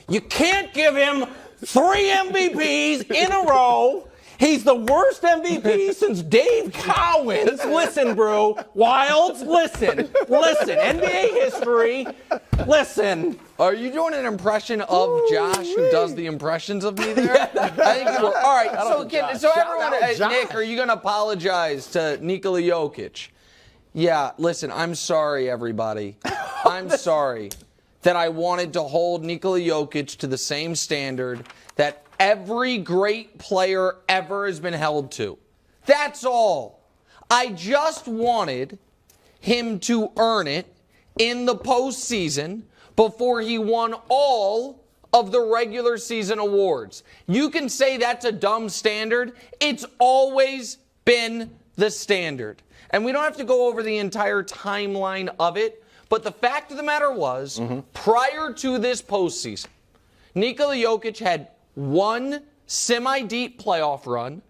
You can't give him 3 MVPs in a row. He's the worst MVP since Dave Cowens. Listen, bro. Wilds, listen. NBA history, listen. Are you doing an impression of Josh who does the impressions of me there? I think you were. All right, so everyone, Nick, are you going to apologize to Nikola Jokic? Yeah, listen, I'm sorry, everybody. I'm sorry that I wanted to hold Nikola Jokic to the same standard that every great player ever has been held to. That's all. I just wanted him to earn it in the postseason before he won all of the regular season awards. You can say that's a dumb standard. It's always been the standard. And we don't have to go over the entire timeline of it, but the fact of the matter was, prior to this postseason, Nikola Jokic had one semi-deep playoff run,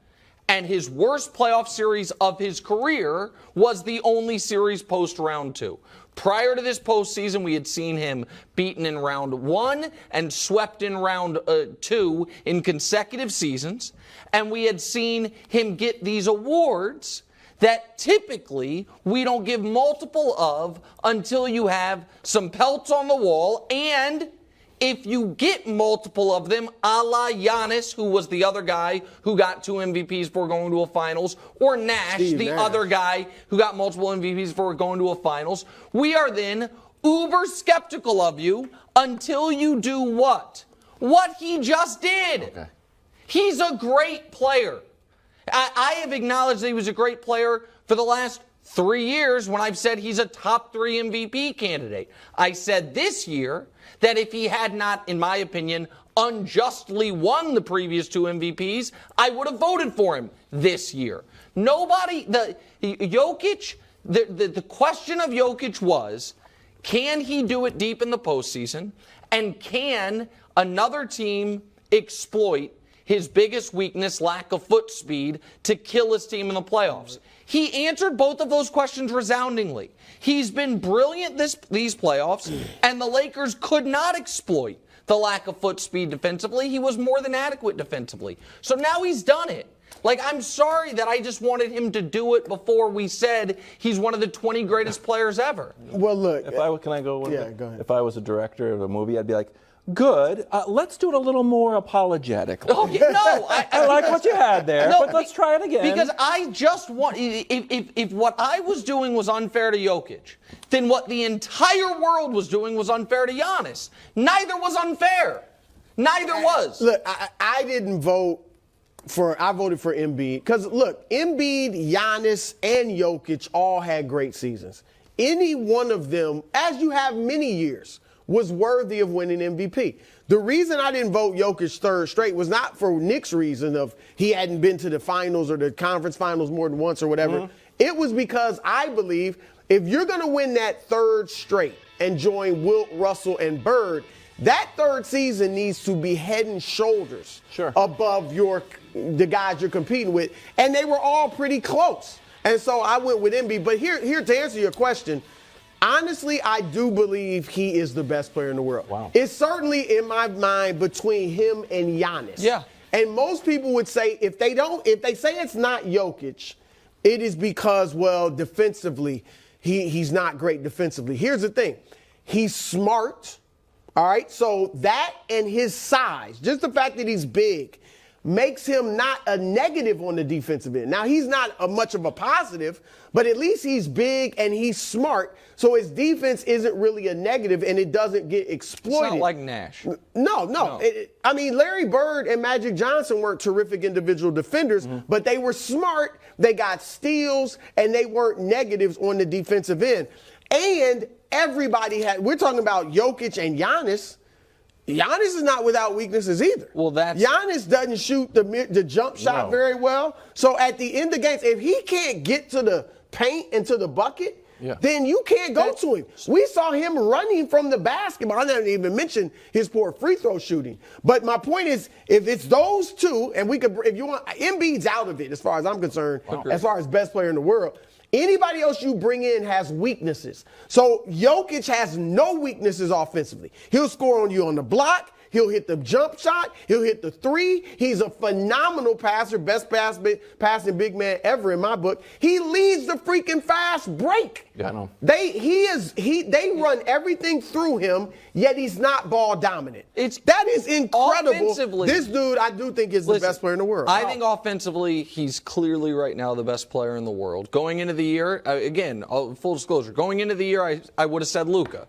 and his worst playoff series of his career was the only series post-round 2. Prior to this postseason, we had seen him beaten in round 1 and swept in round 2 in consecutive seasons, and we had seen him get these awards that typically we don't give multiple of until you have some pelts on the wall, and if you get multiple of them, a la Giannis, who was the other guy who got 2 MVPs before going to a finals, or Nash, other guy who got multiple MVPs before going to a finals, we are then uber skeptical of you until you do what? What he just did. Okay. He's a great player. I have acknowledged that he was a great player for the last 3 years when I've said he's a top 3 MVP candidate. I said this year that if he had not, in my opinion, unjustly won the previous 2 MVPs, I would have voted for him this year. The question of Jokic was, can he do it deep in the postseason? And can another team exploit his biggest weakness, lack of foot speed, to kill his team in the playoffs? He answered both of those questions resoundingly. He's been brilliant these playoffs, and the Lakers could not exploit the lack of foot speed defensively. He was more than adequate defensively. So now he's done it. Like, I'm sorry that I just wanted him to do it before we said he's one of the 20 greatest players ever. Well, look. Can I go? Yeah, go ahead. If I was a director of a movie, I'd be like, good. Let's do it a little more apologetically. Oh, yeah, no. I like what you had there, but let's try it again. Because I just want, if what I was doing was unfair to Jokic, then what the entire world was doing was unfair to Giannis. Neither was unfair. Neither was. Look, I didn't vote I voted for Embiid. Because, look, Embiid, Giannis, and Jokic all had great seasons. Any one of them, as you have many years, was worthy of winning MVP. The reason I didn't vote Jokic third straight was not for Nick's reason of he hadn't been to the finals or the conference finals more than once or whatever. It was because I believe if you're going to win that third straight and join Wilt, Russell, and Bird, that third season needs to be head and shoulders above the guys you're competing with. And they were all pretty close. And so I went with Embiid. But here to answer your question, honestly, I do believe he is the best player in the world. Wow. It's certainly in my mind between him and Giannis. Yeah. And most people would say if they say it's not Jokic, it is because, well, defensively, he's not great defensively. Here's the thing. He's smart. All right. So that and his size, just the fact that he's big, makes him not a negative on the defensive end. Now, he's not much of a positive, but at least he's big and he's smart, so his defense isn't really a negative and it doesn't get exploited. It's not like Nash. No. I mean, Larry Bird and Magic Johnson weren't terrific individual defenders, but they were smart, they got steals, and they weren't negatives on the defensive end. And we're talking about Jokic and Giannis. Giannis is not without weaknesses either. Well, Giannis doesn't shoot the jump shot very well. So at the end of games, if he can't get to the paint and to the bucket, then you can't go to him. We saw him running from the basketball. I didn't even mention his poor free throw shooting. But my point is, if it's those two, and if you want, Embiid's out of it as far as I'm concerned, as far as best player in the world. Anybody else you bring in has weaknesses. So Jokic has no weaknesses offensively. He'll score on you on the block. He'll hit the jump shot. He'll hit the three. He's a phenomenal passer, best passing big man ever in my book. He leads the freaking fast break. Yeah, I know. They run everything through him, yet he's not ball dominant. That is incredible. This dude, I do think, is the best player in the world. I think offensively, he's clearly right now the best player in the world. Going into the year, again, full disclosure, going into the year, I would have said Luka.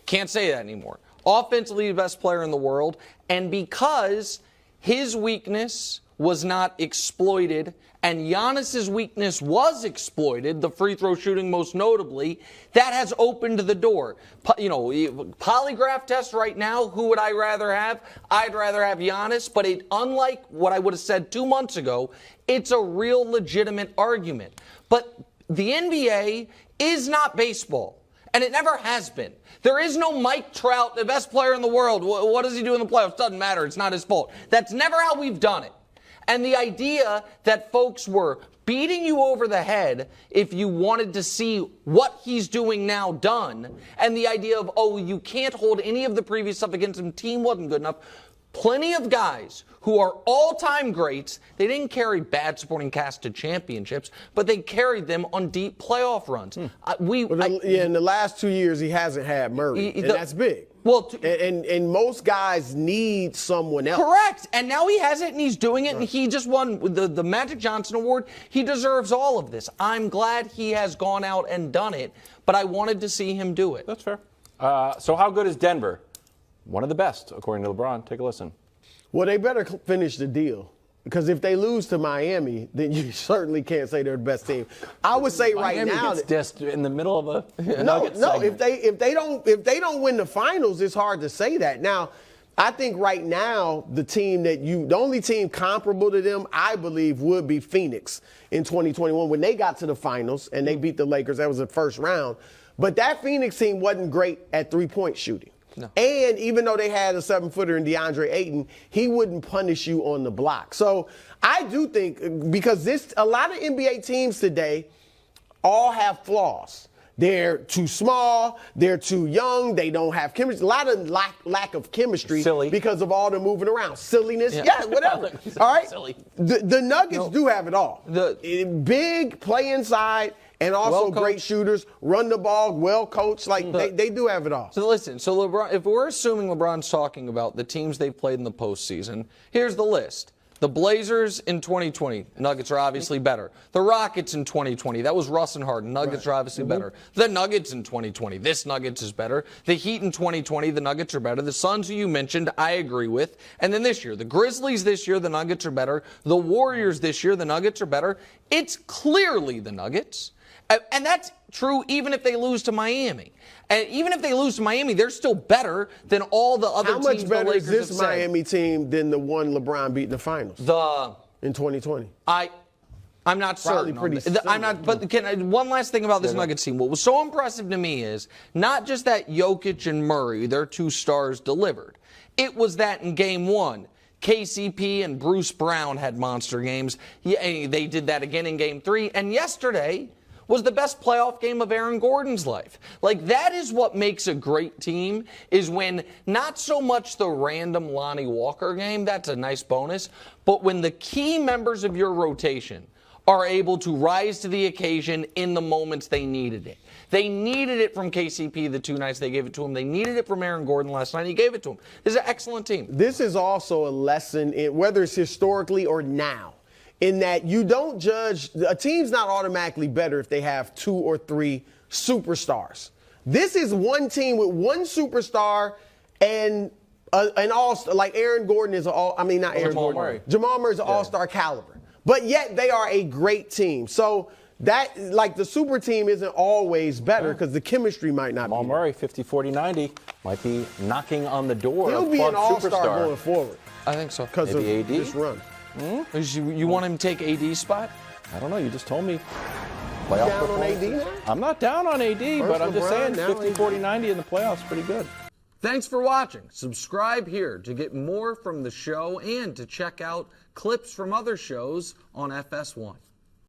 Can't say that anymore. Offensively, the best player in the world. And because his weakness was not exploited and Giannis's weakness was exploited, the free throw shooting most notably, that has opened the door. Polygraph test right now, who would I rather have? I'd rather have Giannis, but unlike what I would have said 2 months ago, it's a real legitimate argument. But the NBA is not baseball. And it never has been. There is no Mike Trout, the best player in the world. What does he do in the playoffs? Doesn't matter. It's not his fault. That's never how we've done it. And the idea that folks were beating you over the head if you wanted to see what he's doing now done, and the idea of, you can't hold any of the previous stuff against him, team wasn't good enough. Plenty of guys who are all-time greats, they didn't carry bad supporting cast to championships, but they carried them on deep playoff runs. In the last 2 years, he hasn't had Murray, and that's big. Well, and most guys need someone else. Correct. And now he has it, and he's doing it, and he just won the Magic Johnson Award. He deserves all of this. I'm glad he has gone out and done it, but I wanted to see him do it. That's fair. So how good is Denver? One of the best, according to LeBron. Take a listen. Well, they better finish the deal. Because if they lose to Miami, then you certainly can't say they're the best team. I would say right now, gets dissed in the middle of a no. If they don't win the finals, it's hard to say that. Now, I think right now the only team comparable to them, I believe, would be Phoenix in 2021 when they got to the finals and they beat the Lakers. That was the first round, but that Phoenix team wasn't great at 3-point shooting. No. And even though they had a 7-footer in DeAndre Ayton, he wouldn't punish you on the block. So I do think, because a lot of NBA teams today all have flaws. They're too small, they're too young, they don't have chemistry. A lot of lack of chemistry because of all the moving around. Silliness, whatever. All right? Silly. The Nuggets do have it all. Big, play inside, and also great shooters, run the ball, well coached. They do have it all. So listen, LeBron, if we're assuming LeBron's talking about the teams they've played in the postseason, here's the list. The Blazers in 2020, Nuggets are obviously better. The Rockets in 2020, that was Russ and Harden. Nuggets are obviously better. The Nuggets in 2020, this Nuggets is better. The Heat in 2020, the Nuggets are better. The Suns, who you mentioned, I agree with. And then this year, the Grizzlies this year, the Nuggets are better. The Warriors this year, the Nuggets are better. It's clearly the Nuggets. And that's true even if they lose to Miami. And even if they lose to Miami, they're still better than all the other teams. How much better is this Miami team than the one LeBron beat in the finals? In 2020. I'm not certain. I'm not. But one last thing about this Nuggets team. What was so impressive to me is not just that Jokic and Murray, their two stars, delivered. It was that in Game 1. KCP and Bruce Brown had monster games. Yeah, they did that again in Game 3. And yesterday was the best playoff game of Aaron Gordon's life. That is what makes a great team, is when not so much the random Lonnie Walker game, that's a nice bonus, but when the key members of your rotation are able to rise to the occasion in the moments they needed it. They needed it from KCP the 2 nights they gave it to him. They needed it from Aaron Gordon last night. He gave it to him. This is an excellent team. This is also a lesson in whether it's historically or now, in that you don't judge. A team's not automatically better if they have 2 or 3 superstars. This is one team with one superstar and an all-star. Like Aaron Gordon is not Aaron Gordon. Jamal Murray is an all-star caliber. But yet they are a great team. So that, the super team isn't always better because the chemistry might not be. Jamal Murray, 50, 40, 90, might be knocking on the door. He'll be an all-star going forward. I think so. Because of AD? this run. You want him to take AD's spot? I don't know. You just told me. You down on AD now? I'm not down on AD, but I'm just saying 50, 40, 90 in the playoffs, pretty good. Thanks for watching. Subscribe here to get more from the show and to check out clips from other shows on FS1.